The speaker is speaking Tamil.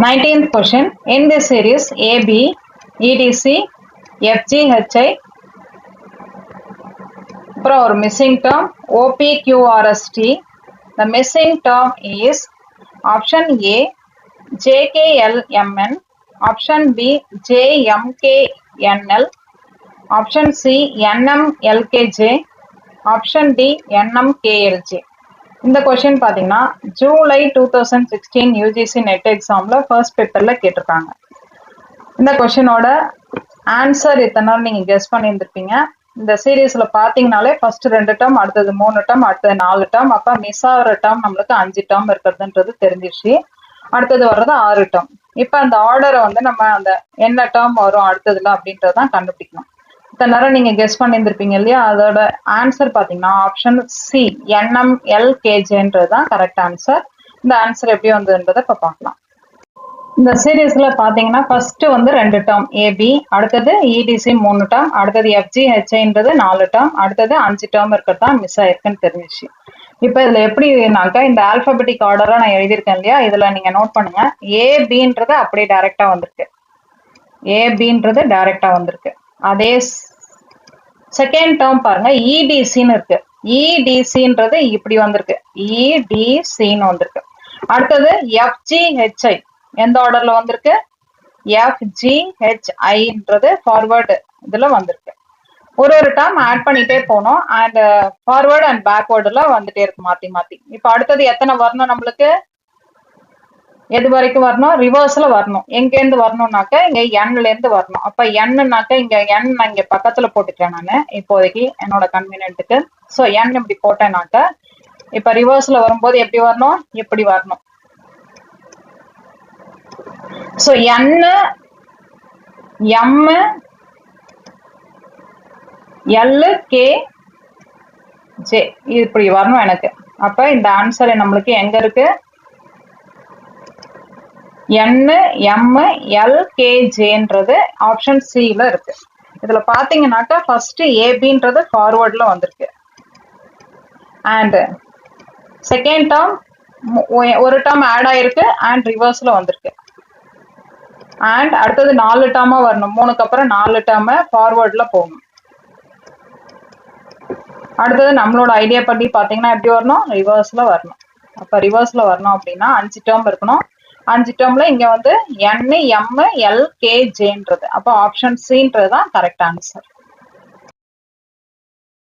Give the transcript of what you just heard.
19th question. In this series AB, EDC, FG, HI, or missing term OPQRST. The missing term is option A JKLMN, option B JMKNL, option C NMLKJ, option D NMKLJ. இந்த கொஸ்டின் பாத்தீங்கன்னா ஜூலை 2016 யூஜிசி நெட் எக்ஸாம்ல ஃபர்ஸ்ட் பேப்பர்ல கேட்டிருக்காங்க. இந்த கொஸ்டினோட ஆன்சர் இத்தனை நாள் நீங்க கெஸ் பண்ணியிருந்திருப்பீங்க. இந்த சீரீஸ்ல பாத்தீங்கன்னாலே ஃபர்ஸ்ட் 2 டேர்ம், அடுத்தது 3 டேர்ம், அடுத்தது 4 டேர்ம், அப்ப மிஸ் ஆகிற டேர்ம் நம்மளுக்கு 5 டேர்ம் இருக்கிறதுன்றது தெரிஞ்சிருச்சு. அடுத்தது வர்றது 6 டேர்ம். இப்ப அந்த ஆர்டரை வந்து நம்ம அந்த என்ன டேர்ம் வரும் அடுத்ததுல அப்படின்றதான் கண்டுபிடிக்கணும். இத்தனை நேரம் நீங்க கெஸ் பண்ணியிருந்திருப்பீங்க இல்லையா, அதோட ஆன்சர் பாத்தீங்கன்னா ஆப்ஷன் சி NMLKJ தான் கரெக்ட் ஆன்சர். இந்த ஆன்சர் எப்படி வந்ததுன்றதை இப்ப பார்க்கலாம். இந்த சீரீஸ்ல பாத்தீங்கன்னா ஃபர்ஸ்ட் வந்து 2 டேர்ம் ஏபி, அடுத்தது இடிசி 3 டேர்ம், அடுத்தது எஃப்ஜி ஹெச்ஐன்றது 4 டேர்ம், அடுத்தது 5 டேர்ம் இருக்கிறதா மிஸ் ஆயிருக்குன்னு தெரிஞ்சிச்சு. இப்ப இதுல எப்படினாக்கா இந்த ஆல்பபெட்டிக் ஆர்டரா நான் எழுதியிருக்கேன் இல்லையா, இதுல நீங்க நோட் பண்ணுங்க. ஏபின்றது அப்படியே டைரக்டா வந்திருக்கு, ஏபின்றது டைரக்டா வந்திருக்கு. அதே செகண்ட் டேர்ம் பாருங்க இடிசின்னு இருக்கு, இடிசின்றது இப்படி வந்திருக்கு, இடிசின்னு வந்திருக்கு. அடுத்தது எஃப்ஜிஹெச்ஐ எந்த ஆர்டர்ல வந்திருக்கு, எஃப்ஜிஹெச்ஐன்றது ஃபார்வர்டு இதுல வந்திருக்கு. ஒரு டேர்ம் ஆட் பண்ணிட்டே போனோம் அண்ட் ஃபார்வர்டு அண்ட் பேக்வர்டுல வந்துட்டே இருக்கு மாத்தி மாத்தி. இப்ப அடுத்தது எத்தனை வரணும் நம்மளுக்கு, எது வரைக்கும் வரணும், ரிவர்ஸ்ல வரணும். எங்க இருந்து வரணும்னாக்க இங்க எண்ல இருந்து வரணும். அப்ப எண்ணுனாக்க இங்க எண் நான் இங்க பக்கத்துல போட்டுக்கிறேன் நானு இப்போதைக்கு என்னோட கன்வீனியன்ட்டுக்கு. சோ எண் இப்படி போட்டேனாக்க இப்ப ரிவர்ஸ்ல வரும்போது எப்படி வரணும், இப்படி வரணும். So N M L K J இப்படி வரணும் எனக்கு. அப்ப இந்த ஆன்சர் நம்மளுக்கு எங்க இருக்கு, NMLKJன்றது ஆப்ஷன் சில இருக்கு. இதுல பாத்தீங்கன்னாக்கா ஃபர்ஸ்ட் ஏபின்றது ஃபார்வர்ட்ல வந்திருக்கு அண்ட் செகண்ட் டேர்ம் ஒரு டேர்ம் ஆட் ஆயிருக்கு அண்ட் ரிவர்ஸ்ல வந்திருக்கு. அண்ட் அடுத்தது 4 டேர்மா வரணும், 3க்கு அப்புறம் 4 டேர்ம் ஃபார்வர்ட்ல போகணும். அடுத்தது நம்மளோட ஐடியா படி பாத்தீங்கன்னா எப்படி வரணும், ரிவர்ஸ்ல வரணும். அப்ப ரிவர்ஸ்ல வரணும் அப்படின்னா 5 டேர்ம் இருக்கணும். 5 டேர்ம்ல இங்க வந்து NMLKJன்றது, அப்போ ஆப்ஷன் சின்றது தான் கரெக்ட் ஆன்சர்.